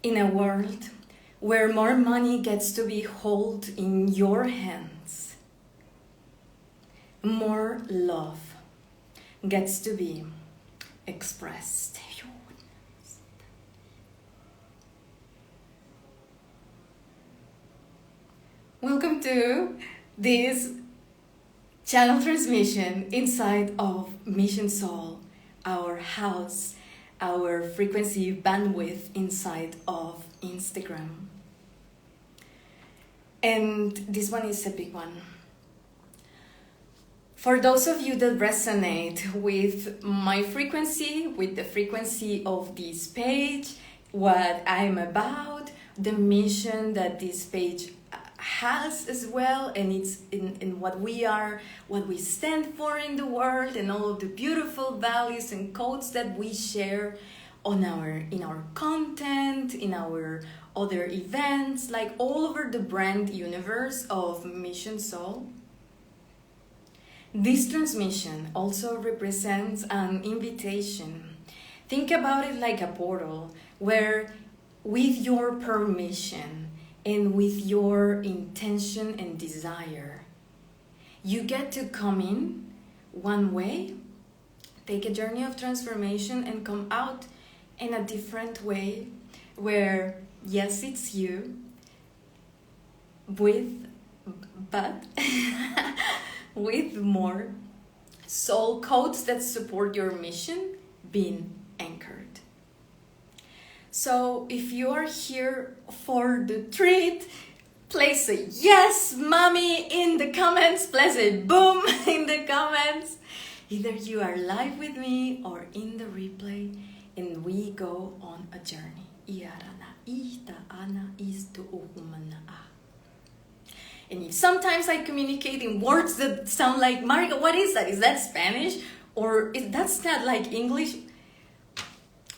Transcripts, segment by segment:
In a world where more money gets to be held in your hands, more love gets to be expressed. Welcome to this channel transmission inside of Mission Soul, our house, our frequency bandwidth inside of Instagram. And this one is a big one. For those of you that resonate with my frequency, with the frequency of this page, what I'm about, the mission that this page has as well, and it's in what we are, what we stand for in the world, and all of the beautiful values and codes that we share in our content, in our other events, like all over the brand universe of Mission Soul. This transmission also represents an invitation. Think about it like a portal where, with your permission and with your intention and desire, you get to come in one way, take a journey of transformation, and come out in a different way where, yes, it's you, but with more soul codes that support your mission being anchored. So if you are here for the treat, place a yes, mommy, in the comments. Place a boom in the comments. Either you are live with me or in the replay, and we go on a journey. And if sometimes I communicate in words that sound like, Marika, what is that? Is that Spanish? Or that's not like English?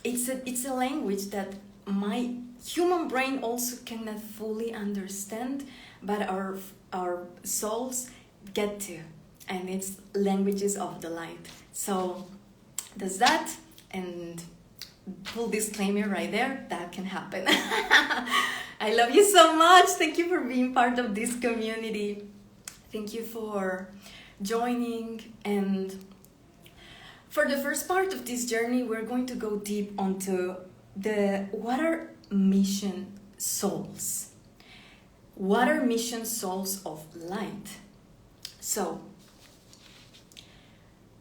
It's a language that my human brain also cannot fully understand, but our souls get to. And it's languages of the light. So does that, and full disclaimer right there, that can happen. I love you so much. Thank you for being part of this community. Thank you for joining. And for the first part of this journey, we're going to go deep onto what are mission souls? What are mission souls of light? So,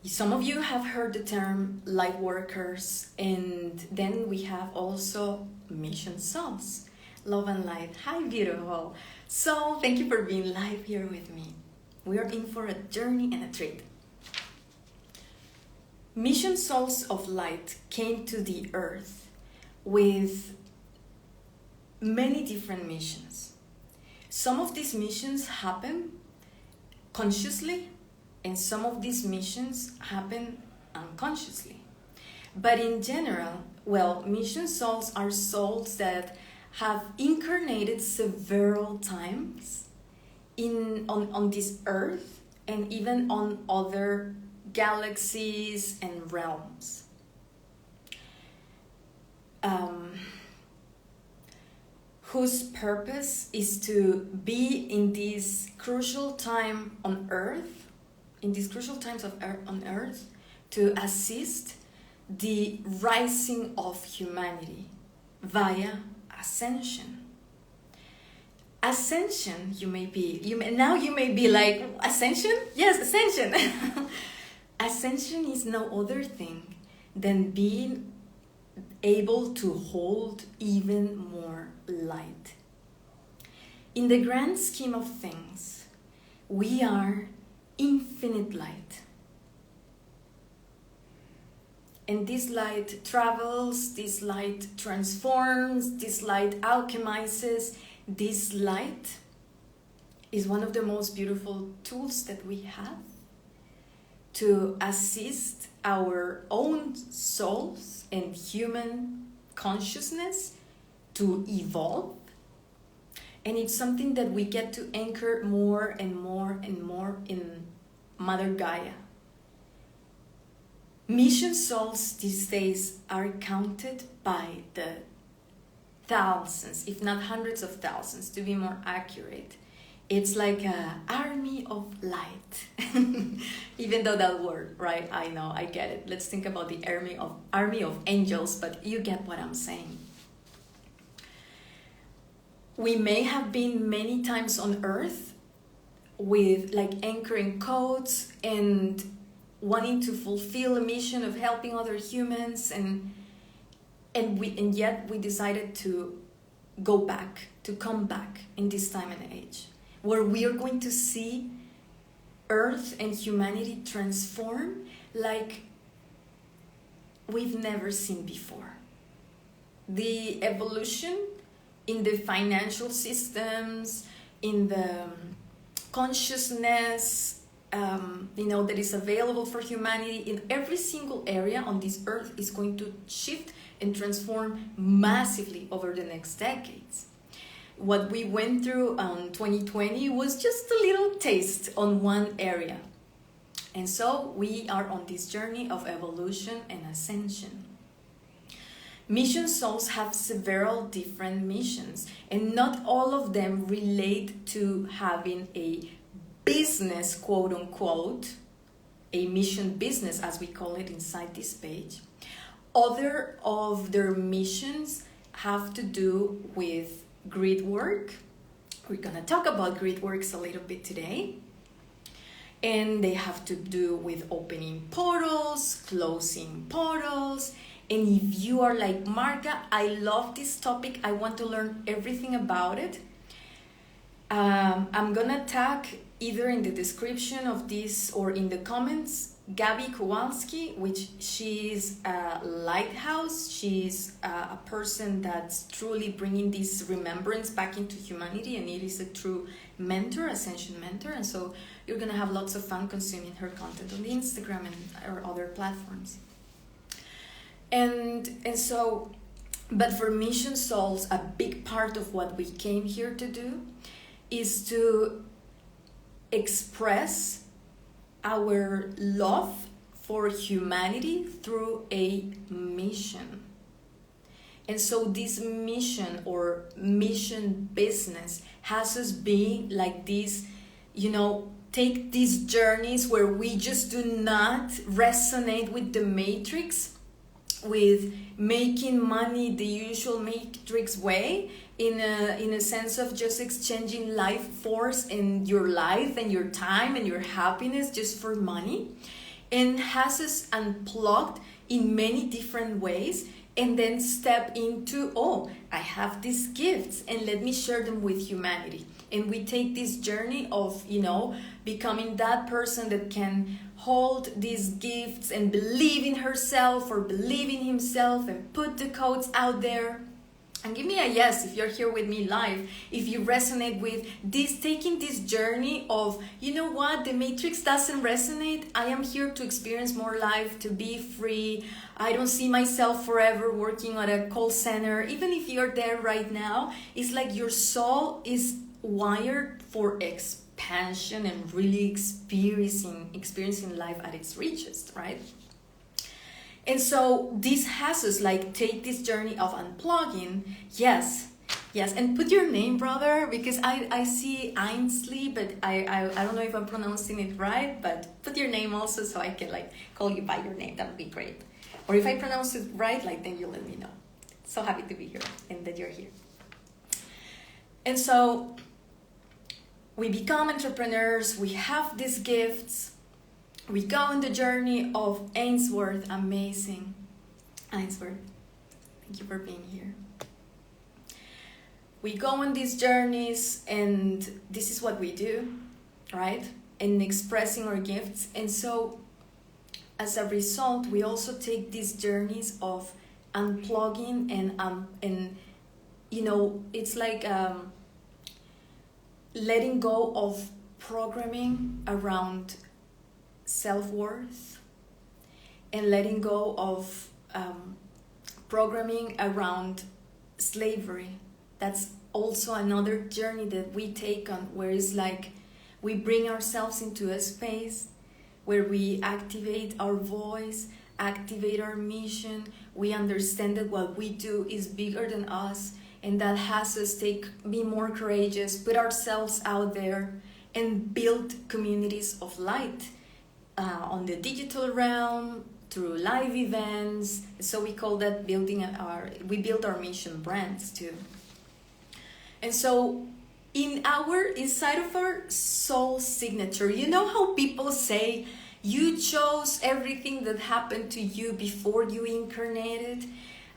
some of you have heard the term light workers, and then we have also mission souls. Love and light. Hi, beautiful. So, thank you for being live here with me. We are in for a journey and a treat. Mission souls of light came to the earth with many different missions. Some of these missions happen consciously, and some of these missions happen unconsciously. But in general, mission souls are souls that have incarnated several times on this earth, and even on other galaxies and realms. Whose purpose is to be in this crucial time on earth, in these crucial times on earth, to assist the rising of humanity via ascension. Ascension, you may be like, ascension? Yes, ascension. Ascension is no other thing than being able to hold even more light. In the grand scheme of things, we are infinite light. And this light travels, this light transforms, this light alchemizes. This light is one of the most beautiful tools that we have to assist our own souls and human consciousness to evolve. And it's something that we get to anchor more and more and more in Mother Gaia. Mission souls these days are counted by the thousands, if not hundreds of thousands, to be more accurate. It's like an army of light. Even though that word, right? I know, I get it. Let's think about the army of angels, but you get what I'm saying. We may have been many times on earth with like anchoring codes and wanting to fulfill a mission of helping other humans, and yet we decided to come back in this time and age, where we are going to see Earth and humanity transform like we've never seen before. The evolution in the financial systems, in the consciousness, that is available for humanity in every single area on this earth is going to shift and transform massively over the next decades. What we went through in 2020 was just a little taste on one area. And so we are on this journey of evolution and ascension. Mission souls have several different missions, and not all of them relate to having a business, quote unquote, a mission business as we call it inside this page. Other of their missions have to do with grid work. We're gonna talk about grid works a little bit today. And they have to do with opening portals, closing portals. And if you are like, Marga, I love this topic, I want to learn everything about it, I'm gonna tag either in the description of this or in the comments Gabby Kowalski, which she's a lighthouse. She's a person that's truly bringing this remembrance back into humanity, and it is a true mentor, ascension mentor. And so you're gonna have lots of fun consuming her content on the Instagram and or other platforms. And so, but for mission souls, a big part of what we came here to do is to express our love for humanity through a mission. And so this mission or mission business has us being like this, take these journeys where we just do not resonate with the matrix, with making money the usual matrix way, in a sense of just exchanging life force and your life and your time and your happiness just for money, and has us unplugged in many different ways, and then step into, I have these gifts and let me share them with humanity. And we take this journey of, becoming that person that can hold these gifts and believe in herself or believe in himself and put the codes out there. And give me a yes if you're here with me live, if you resonate with this, taking this journey of, the matrix doesn't resonate. I am here to experience more life, to be free. I don't see myself forever working at a call center. Even if you're there right now, it's like your soul is wired for expansion and really experiencing life at its richest, right? And so this has us take this journey of unplugging. Yes, and put your name, brother, because I see Ainsley, but I don't know if I'm pronouncing it right, but put your name also so I can call you by your name. That would be great. Or if I pronounce it right, then you let me know. So happy to be here and that you're here. And so we become entrepreneurs, we have these gifts, we go on the journey of Ainsworth. Amazing. Ainsworth, thank you for being here. We go on these journeys, and this is what we do, right? In expressing our gifts. And so as a result, we also take these journeys of unplugging and it's like letting go of programming around self-worth, and letting go of programming around slavery. That's also another journey that we take on, where it's we bring ourselves into a space where we activate our voice, activate our mission. We understand that what we do is bigger than us, and that has us be more courageous, put ourselves out there, and build communities of light on the digital realm, through live events. So we call that we build our mission brands too. And so inside of our soul signature, you know how people say you chose everything that happened to you before you incarnated?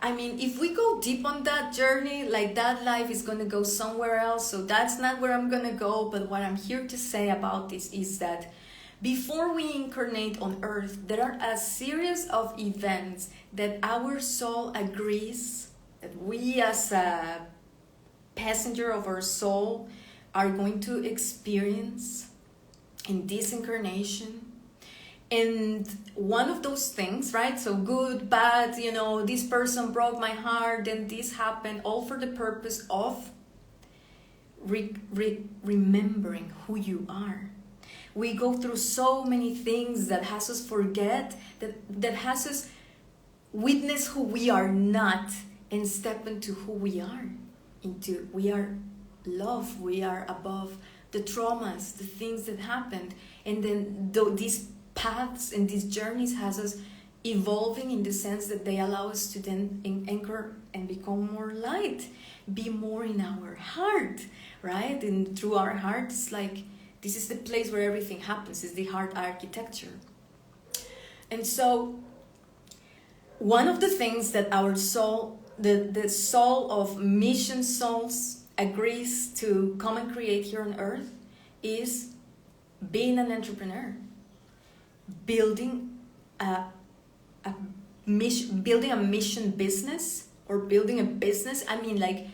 I mean, if we go deep on that journey, like that life is going to go somewhere else, so that's not where I'm going to go. But what I'm here to say about this is that before we incarnate on earth, there are a series of events that our soul agrees that we as a passenger of our soul are going to experience in this incarnation. And one of those things, right? So good, bad, this person broke my heart and this happened, all for the purpose of remembering who you are. We go through so many things that has us forget, that has us witness who we are not and step into who we are. We are love, we are above the traumas, the things that happened. And then these paths and these journeys has us evolving in the sense that they allow us to then anchor and become more light, be more in our heart, right? And through our hearts, like, this is the place where everything happens, is the heart architecture. And so one of the things that our soul, the soul of mission souls agrees to come and create here on earth is being an entrepreneur, building a mission business, or building a business. I mean, like,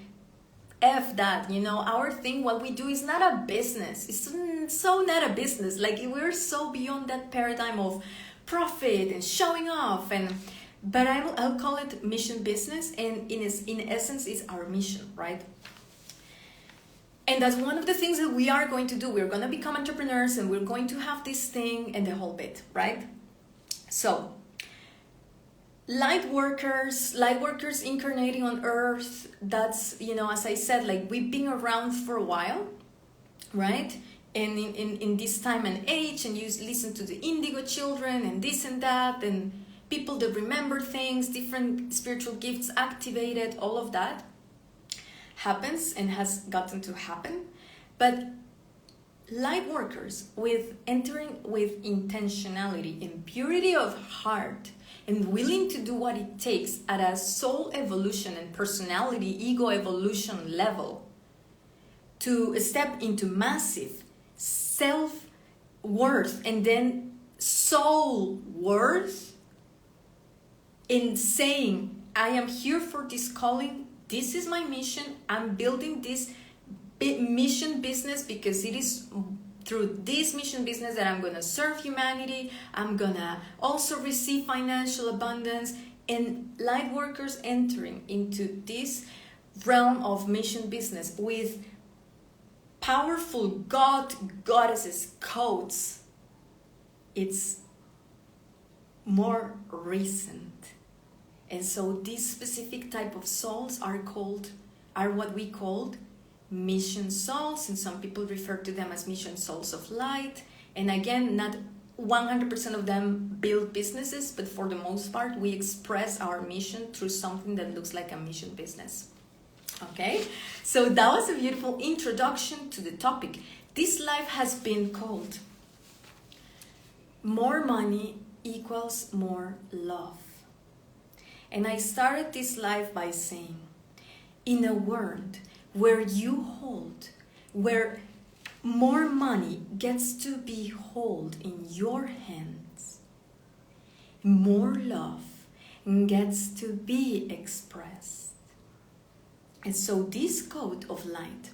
F that, our thing, what we do is not a business. It's so not a business. Like, we're so beyond that paradigm of profit and showing off. But I'll call it mission business. And in essence, it's our mission, right? And that's one of the things that we are going to do. We're going to become entrepreneurs and we're going to have this thing and the whole bit, right? So, light workers incarnating on earth, that's, as I said, like, we've been around for a while, right? And in this time and age, and you listen to the indigo children and this and that, and people that remember things, different spiritual gifts activated, all of that happens and has gotten to happen. But light workers entering with intentionality and purity of heart, and willing to do what it takes at a soul evolution and personality, ego evolution level, to step into massive self-worth and then soul worth, in saying, I am here for this calling, this is my mission, I'm building this mission business because it is through this mission business that I'm going to serve humanity. I'm going to also receive financial abundance. And light workers entering into this realm of mission business with powerful goddesses codes, it's more recent. And so these specific type of souls are what we called mission souls, and some people refer to them as mission souls of light. And again, not 100% of them build businesses, but for the most part, we express our mission through something that looks like a mission business. Okay, so that was a beautiful introduction to the topic. This life has been called More Money Equals More Love. And I started this life by saying, in a world where where more money gets to be held in your hands, more love gets to be expressed. And so this code of light,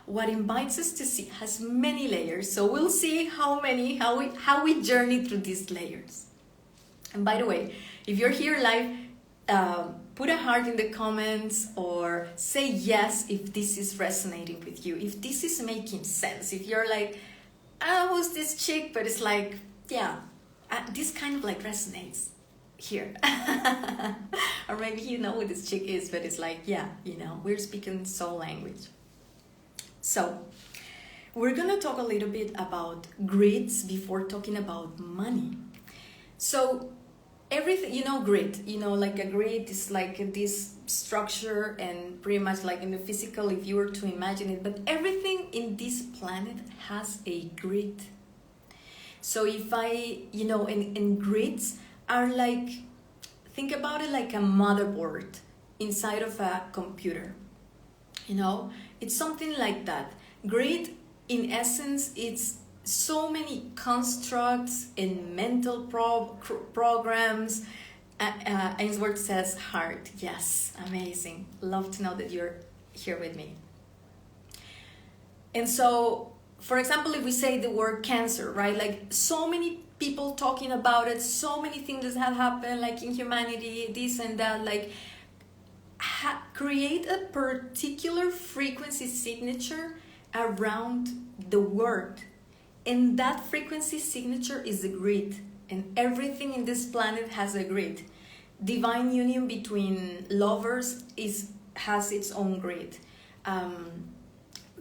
what invites us to see, has many layers. So we'll see how we journey through these layers. And by the way, if you're here live, put a heart in the comments or say yes if this is resonating with you, if this is making sense. If you're like, who's this chick? But it's like, yeah, this kind of like resonates. here. Or maybe you know who this chick is, but it's like, yeah, we're speaking soul language. So we're gonna talk a little bit about grids before talking about money. So everything, grid, like a grid is like this structure, and pretty much like in the physical, if you were to imagine it, but everything in this planet has a grid. So if and grids are like, think about it like a motherboard inside of a computer. It's something like that. Grid, in essence, it's so many constructs and mental programs. Ainsworth says heart. Yes, amazing. Love to know that you're here with me. And so, for example, if we say the word cancer, right? Like so many people talking about it, so many things that have happened, like in humanity, this and that, like create a particular frequency signature around the word. And that frequency signature is a grid. And everything in this planet has a grid. Divine union between lovers has its own grid.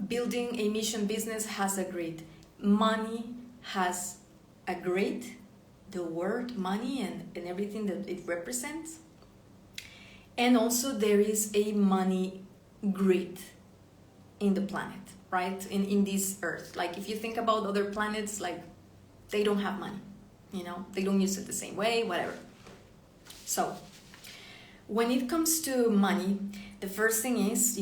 Building a mission business has a grid. Money has a grid. The word money and everything that it represents. And also there is a money grid in the planet, right? In this earth. Like if you think about other planets, like they don't have money, they don't use it the same way, whatever. So when it comes to money, the first thing is,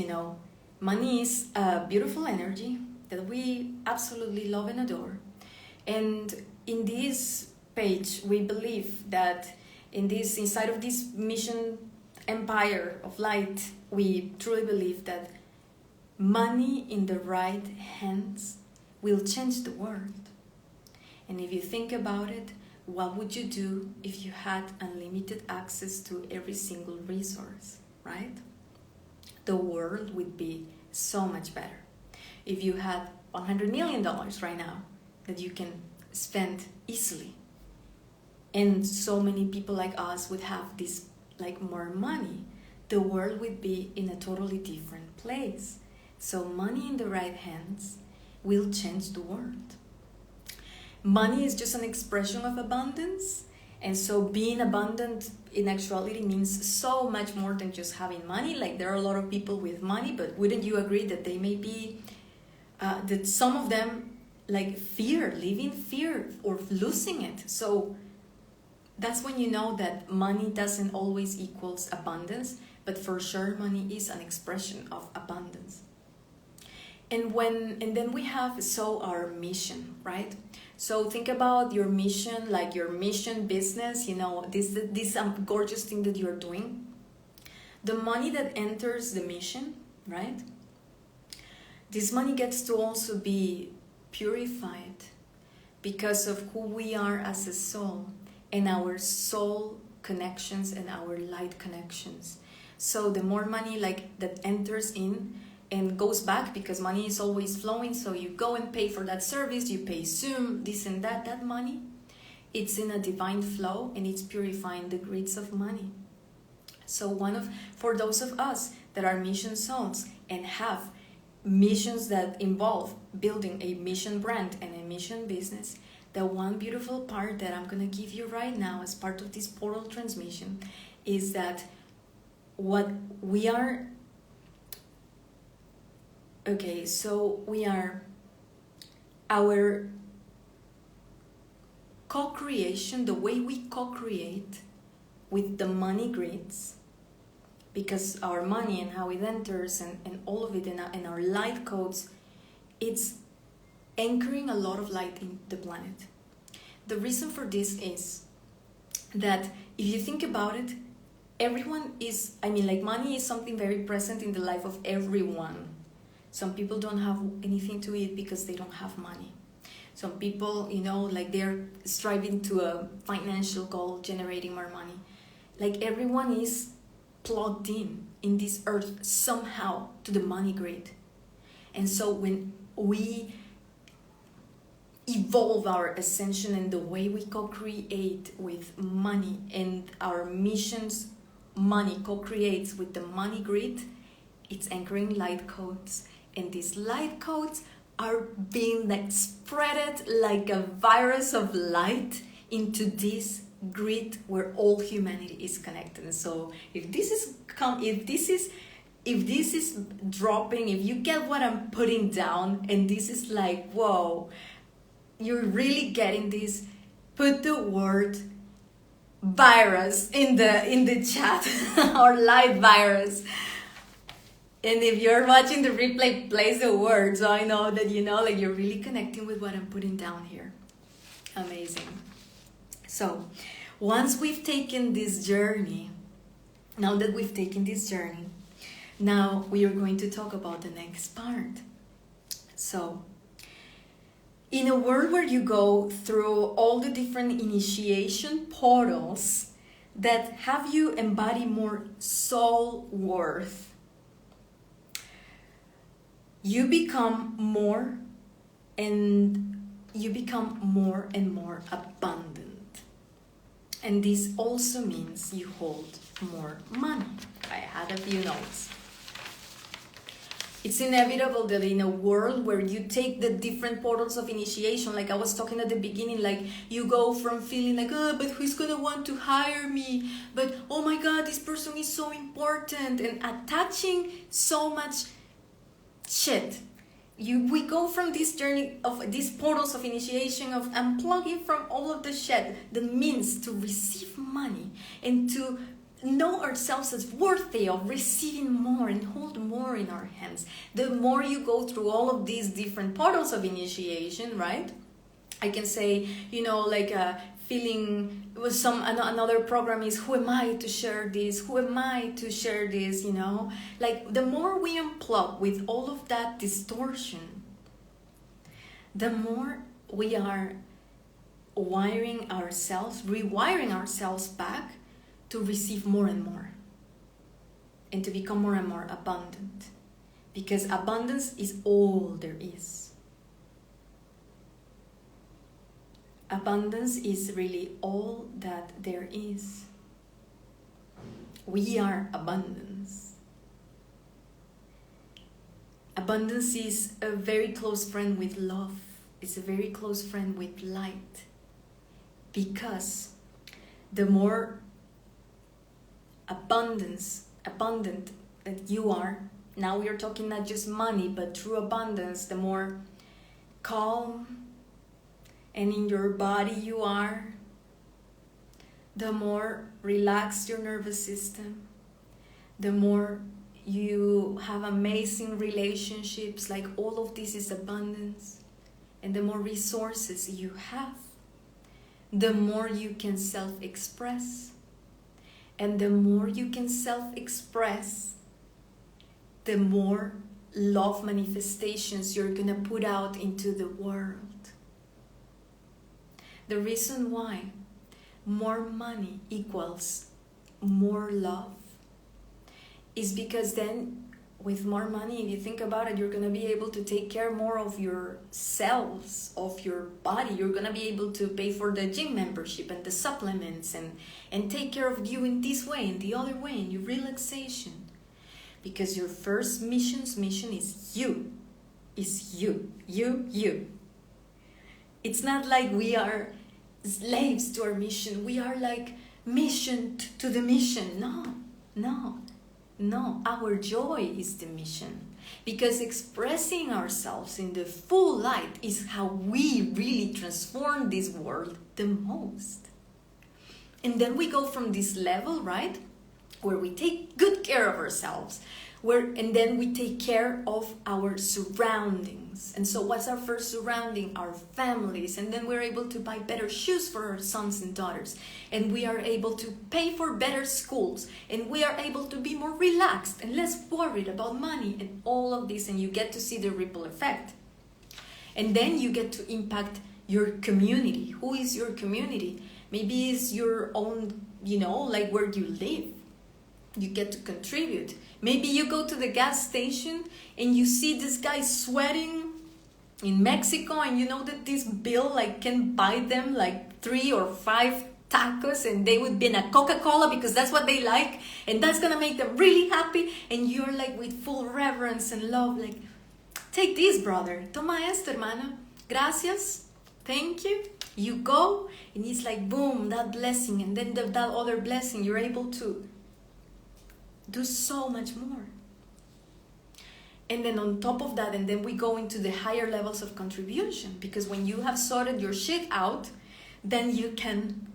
money is a beautiful energy that we absolutely love and adore. And in this page, we believe that inside of this mission empire of light, we truly believe that money in the right hands will change the world. And if you think about it, what would you do if you had unlimited access to every single resource, right? The world would be so much better. If you had $100 million right now that you can spend easily, and so many people like us would have this like more money, the world would be in a totally different place. So money in the right hands will change the world. Money is just an expression of abundance. And so being abundant in actuality means so much more than just having money. Like there are a lot of people with money, but wouldn't you agree that they may be, that some of them like live in fear or losing it. So that's when you know that money doesn't always equals abundance, but for sure money is an expression of abundance. And then we have our mission, right? So think about your mission, like your mission business, this gorgeous thing that you're doing. The money that enters the mission, right? This money gets to also be purified because of who we are as a soul and our soul connections and our light connections. So the more money like that enters in and goes back, because money is always flowing, so you go and pay for that service, you pay Zoom, this and that money, it's in a divine flow and it's purifying the grids of money. So for those of us that are mission souls and have missions that involve building a mission brand and a mission business, the one beautiful part that I'm going to give you right now as part of this portal transmission is that what we are, our co-creation, the way we co-create with the money grids, because our money and how it enters and all of it and our light codes, it's anchoring a lot of light in the planet. The reason for this is that if you think about it, money is something very present in the life of everyone. Some people don't have anything to eat because they don't have money. Some people, they're striving to a financial goal, generating more money. Like everyone is plugged in this earth somehow to the money grid. And so when we evolve our ascension and the way we co-create with money, and our missions money co-creates with the money grid, it's anchoring light codes. And these light codes are being like spreaded like a virus of light into this grid where all humanity is connected. And so if this is dropping, if you get what I'm putting down, and this is like, whoa, you're really getting this, put the word virus in the chat or light virus. And if you're watching the replay, place the word, so I know that like you're really connecting with what I'm putting down here. Amazing. So once we've taken this journey, now we are going to talk about the next part. So in a world where you go through all the different initiation portals that have you embody more soul worth, you become more and more abundant. And this also means you hold more money. I had a few notes. It's inevitable that in a world where you take the different portals of initiation, like I was talking at the beginning, like you go from feeling like, oh, but who's gonna want to hire me? But oh my God, this person is so important, and attaching so much shit. We go from this journey of these portals of initiation, of unplugging from all of the shit that means to receive money and to know ourselves as worthy of receiving more and hold more in our hands. The more you go through all of these different portals of initiation, right? I can say, like feeling with another program is, who am I to share this? Who am I to share this? Like the more we unplug with all of that distortion, the more we are rewiring ourselves back to receive more and more and to become more and more abundant, because abundance is all there is. Abundance is really all that there is. We are abundance. Abundance is a very close friend with love. It's a very close friend with light, because the more abundant that you are, now we are talking not just money but true abundance, the more calm and in your body you are, the more relaxed your nervous system, the more you have amazing relationships, like all of this is abundance, and the more resources you have, the more you can self-express. And the more you can self-express, the more love manifestations you're gonna put out into the world. The reason why more money equals more love is because then with more money, if you think about it, you're going to be able to take care more of your cells, of your body. You're going to be able to pay for the gym membership and the supplements and take care of you in this way, in the other way, in your relaxation. Because your first mission is you. Is you. You. It's not like we are slaves to our mission. We are like missioned to the mission. No, our joy is the mission, because expressing ourselves in the full light is how we really transform this world the most. And then we go from this level, right, where we take good care of ourselves, and then we take care of our surroundings. And so what's our first surrounding? Our families. And then we're able to buy better shoes for our sons and daughters. And we are able to pay for better schools. And we are able to be more relaxed and less worried about money and all of this. And you get to see the ripple effect. And then you get to impact your community. Who is your community? Maybe it's your own, like where you live. You get to contribute. Maybe you go to the gas station and you see this guy sweating in Mexico, and you know that this bill like can buy them like 3 or 5 tacos, and they would be in a Coca-Cola because that's what they like, and that's gonna make them really happy, and you're like with full reverence and love, like, take this, brother, toma esto, hermano, gracias, thank you. You go, and it's like boom, that blessing, and then that other blessing, you're able to do so much more. And then on top of that, and then we go into the higher levels of contribution, because when you have sorted your shit out, then you can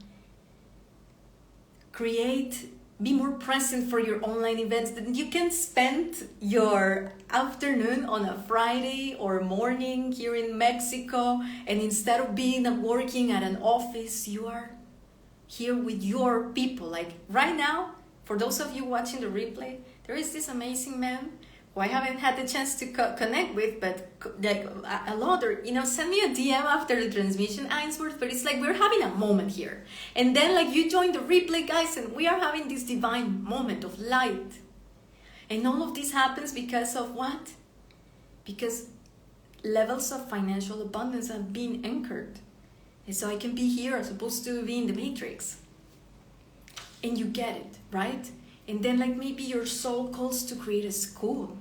be more present for your online events. Then you can spend your afternoon on a Friday or morning here in Mexico, and instead of working at an office, you are here with your people. Like right now, for those of you watching the replay, there is this amazing man who I haven't had the chance to connect with, but like a lot, or send me a DM after the transmission, Ainsworth. But it's like we're having a moment here, and then like you join the replay, guys, and we are having this divine moment of light. And all of this happens because of what? Because levels of financial abundance have been anchored, and so I can be here as opposed to be in the matrix. And you get it, right? And then like maybe your soul calls to create a school,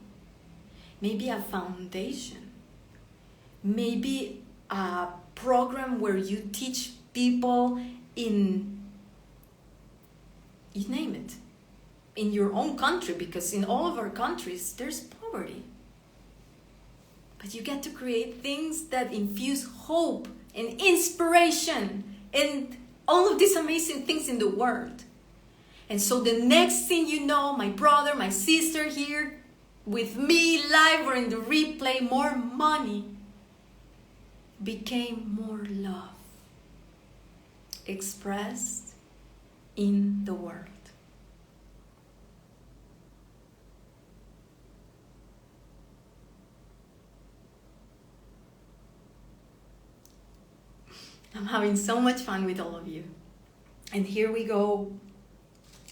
maybe a foundation, maybe a program where you teach people you name it, in your own country, because in all of our countries there's poverty. But you get to create things that infuse hope and inspiration and all of these amazing things in the world. And so the next thing you know, my brother, my sister here with me live or in the replay, more money became more love expressed in the world. I'm having so much fun with all of you. And here we go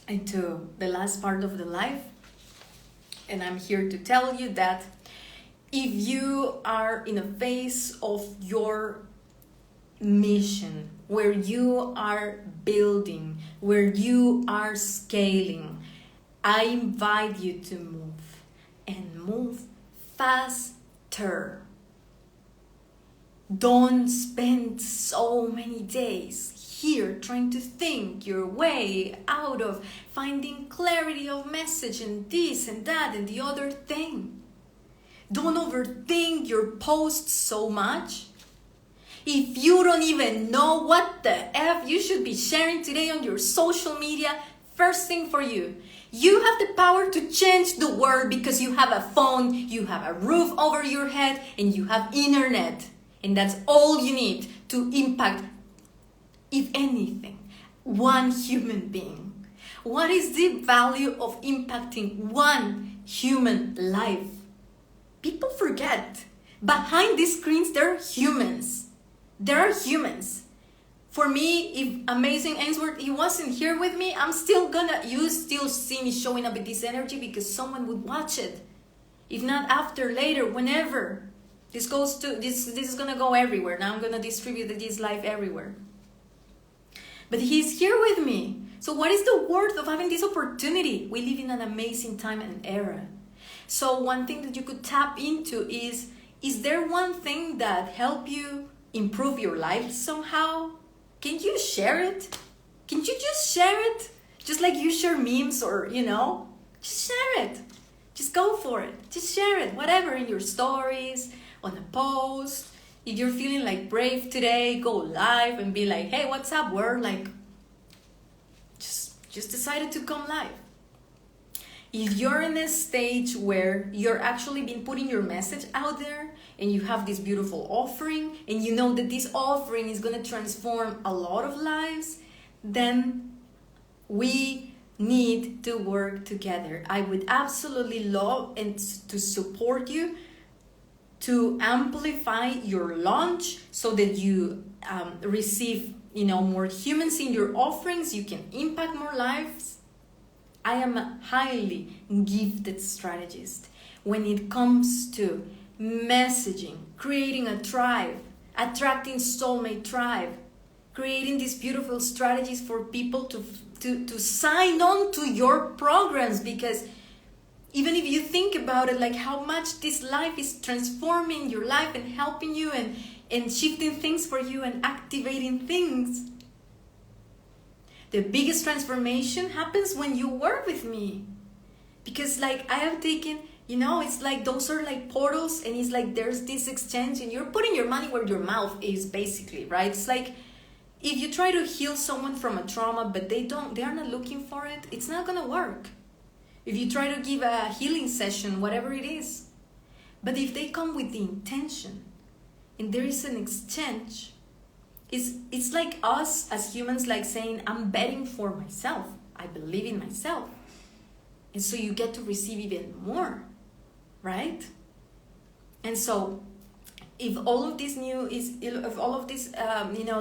into the last part of the life, and I'm here to tell you that if you are in a phase of your mission where you are building, where you are scaling, I invite you to move, and move faster. Don't spend so many days here trying to think your way out of finding clarity of message and this and that and the other thing. Don't overthink your posts so much. If you don't even know what the F you should be sharing today on your social media, first thing for you, you have the power to change the world because you have a phone, you have a roof over your head, and you have internet. And that's all you need to impact, if anything, one human being. What is the value of impacting one human life? People forget. Behind these screens, there are humans. There are humans. For me, if Amazing Ainsworth, he wasn't here with me, you still see me showing up with this energy because someone would watch it. If not after, later, whenever. This is gonna go everywhere. Now I'm gonna distribute this live everywhere. But he's here with me. So what is the worth of having this opportunity? We live in an amazing time and era. So one thing that you could tap into is there one thing that helped you improve your life somehow? Can you share it? Can you just share it? Just like you share memes or, just share it. Just go for it. Just share it. Whatever, in your stories, on a post. If you're feeling like brave today, go live and be like, hey, what's up, world? Like, just decided to come live. If you're in a stage where you're actually been putting your message out there and you have this beautiful offering and you know that this offering is going to transform a lot of lives, then we need to work together. I would absolutely love and to support you to amplify your launch so that you receive more humans in your offerings, you can impact more lives. I am a highly gifted strategist when it comes to messaging, creating a tribe, attracting soulmate tribe, creating these beautiful strategies for people to sign on to your programs. Because even if you think about it, like how much this life is transforming your life and helping you and shifting things for you and activating things, the biggest transformation happens when you work with me. Because like I have taken, it's like those are like portals, and it's like there's this exchange, and you're putting your money where your mouth is, basically, right? It's like if you try to heal someone from a trauma but they are not looking for it, it's not gonna work. If you try to give a healing session, whatever it is, but if they come with the intention and there is an exchange, it's like us as humans, like saying, I'm betting for myself, I believe in myself, and so you get to receive even more, right? And so if all of this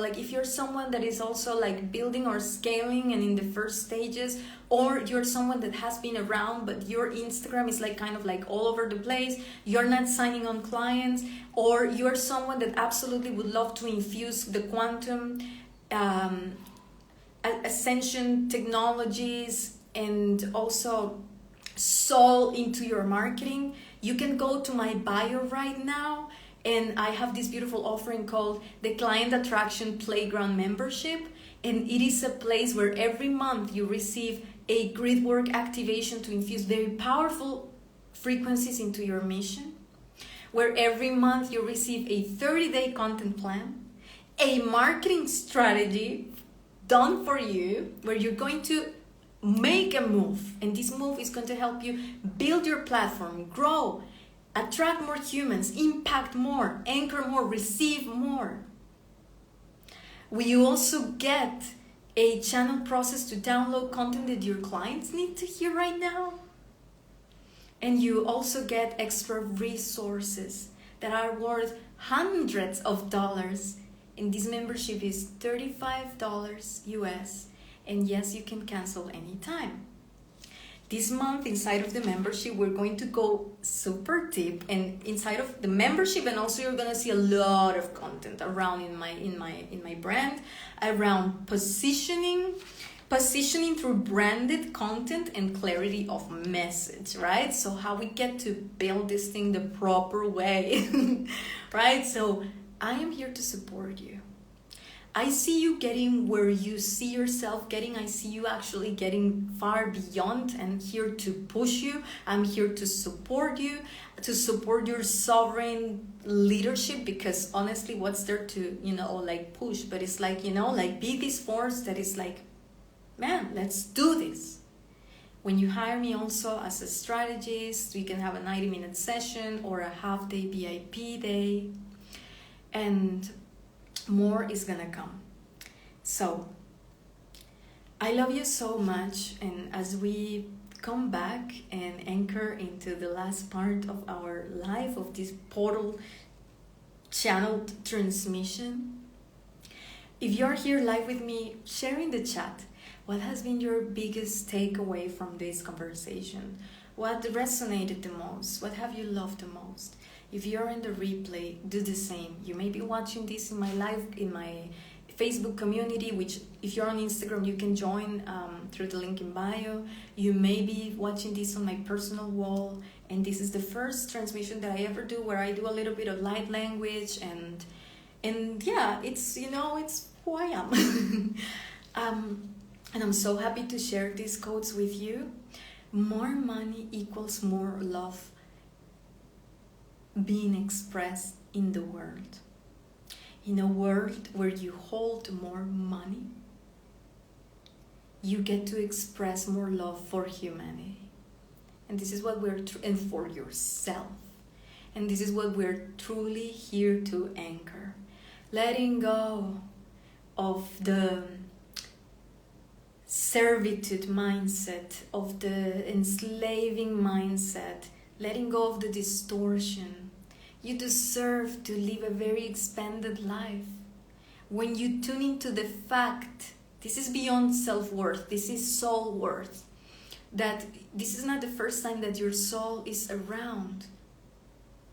like if you're someone that is also like building or scaling and in the first stages, or you're someone that has been around but your Instagram is like kind of like all over the place, you're not signing on clients, or you're someone that absolutely would love to infuse the quantum ascension technologies and also soul into your marketing, you can go to my bio right now, and I have this beautiful offering called the Client Attraction Playground Membership. And it is a place where every month you receive a grid work activation to infuse very powerful frequencies into your mission, where every month you receive a 30-day content plan, a marketing strategy done for you, where you're going to make a move, and this move is going to help you build your platform, grow, attract more humans, impact more, anchor more, receive more. We also get a channel process to download content that your clients need to hear right now. And you also get extra resources that are worth hundreds of dollars. And this membership is $35 US. And yes, you can cancel anytime. This month, inside of the membership, we're going to go super deep, and inside of the membership, and also you're gonna see a lot of content around in my brand, around positioning through branded content and clarity of message, right? So how we get to build this thing the proper way, right? So I am here to support you. I see you getting where you see yourself getting. I see you actually getting far beyond, and here to push you. I'm here to support you, to support your sovereign leadership, because honestly, what's there to, like push? But it's like, like be this force that is like, man, let's do this. When you hire me also as a strategist, we can have a 90-minute session or a half-day VIP day, and more is gonna come. So I love you so much, and as we come back and anchor into the last part of our life of this portal channeled transmission, if you're here live with me, share in the chat what has been your biggest takeaway from this conversation. What resonated the most? What have you loved the most? If you're in the replay, do the same. You may be watching this in my live, in my Facebook community, which if you're on Instagram, you can join through the link in bio. You may be watching this on my personal wall. And this is the first transmission that I ever do where I do a little bit of light language. And yeah, it's, it's who I am. And I'm so happy to share these quotes with you. More money equals more love being expressed in the world. In a world where you hold more money, you get to express more love for humanity. And this is what and for yourself. And this is what we're truly here to anchor. Letting go of the servitude mindset, of the enslaving mindset, letting go of the distortion. You deserve to live a very expanded life. When you tune into the fact, this is beyond self-worth, this is soul worth, that this is not the first time that your soul is around.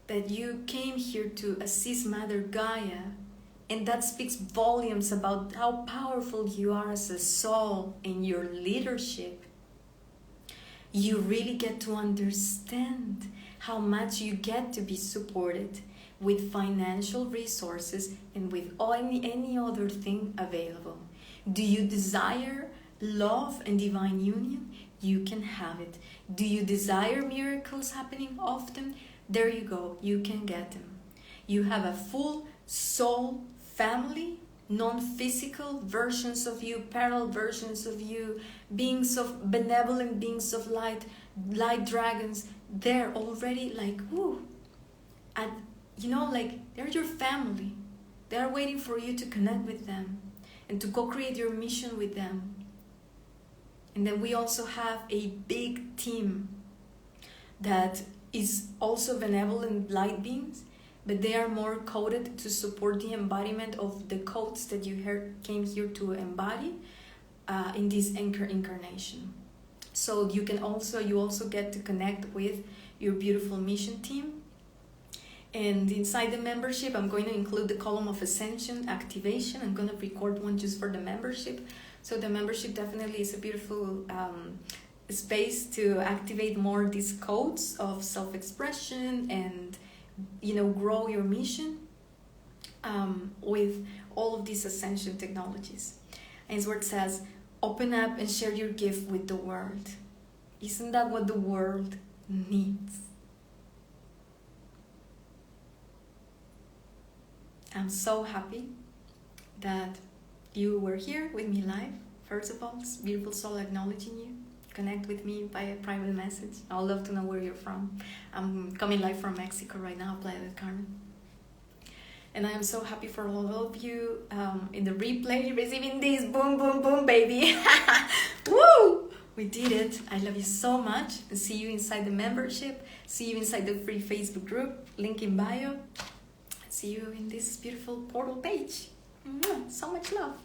that you came here to assist Mother Gaia, and that speaks volumes about how powerful you are as a soul in your leadership. You really get to understand how much you get to be supported with financial resources and with any other thing available. Do you desire love and divine union? You can have it. Do you desire miracles happening often? There you go, you can get them. You have a full soul family, non-physical versions of you, parallel versions of you, beings of benevolent beings of light, light dragons. They're already like, woo, and they're your family. They're waiting for you to connect with them and to co-create your mission with them. And then we also have a big team that is also benevolent light beings, but they are more coded to support the embodiment of the codes that you came here to embody in this incarnation. So you also get to connect with your beautiful mission team. And inside the membership, I'm going to include the column of ascension activation. I'm going to record one just for the membership. So the membership definitely is a beautiful space to activate more these codes of self-expression and grow your mission with all of these ascension technologies. And it's where it says, open up and share your gift with the world. Isn't that what the world needs? I'm so happy that you were here with me live. First of all, it's beautiful soul acknowledging you. Connect with me by a private message. I'd love to know where you're from. I'm coming live from Mexico right now, Playa del Carmen. And I am so happy for all of you in the replay receiving this. Boom, boom, boom, baby. Woo! We did it. I love you so much. And see you inside the membership. See you inside the free Facebook group. Link in bio. See you in this beautiful portal page. So much love.